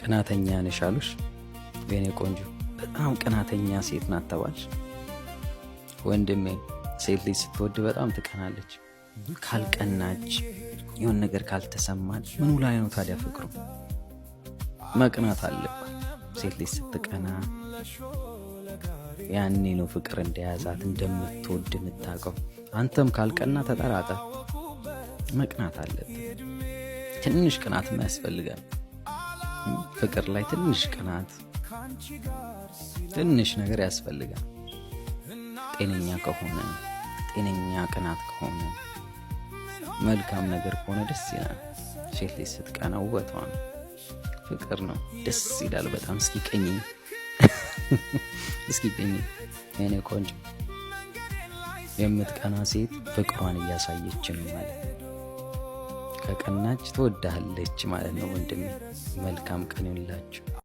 ቅናተኛ ነሽ አሉሽ የኔ ቆንጆ። በጣም ቅናተኛ ሴት ናት ተባልሽ። ወንድሜ ሴት ልጅ ስትወድ በጣም ትቀናለች። ካልቀናች የሆነ ነገር ካልተሰማች ምኑ ላይ ነው ታዲያ ፍቅሩ? መቅናት አለባት ሴት ልጅ ስትቀና። ያኔ ነው ፍቅር እንደያዛት እንደምትወድ የምታውቀው። አንተም ካልቀና ተጠራጠር። መቅናት አለበት። ትንሽ ቅናት ያስፈልጋል ፍቅር ላይ። ትንሽ ቅናት፣ ትንሽ ነገር ያስፈልጋል። ጤነኛ ከሆነ ጤነኛ ቅናት ከሆነ መልካም ነገር ከሆነ ደስ ይላል። ሴት ልጅ ስትቀና ውበቷ ነው፣ ፍቅር ነው፣ ደስ ይላል በጣም። እስኪ ቀኝ እስኪ ቀኝ የኔ ቆንጆ። የምትቀና ሴት ፍቅሯን እያሳየች ነው ማለት ነው። ከቀናች ትወዳለች ማለት ነው። ወንድሜ መልካም ቀን ይሁንላችሁ።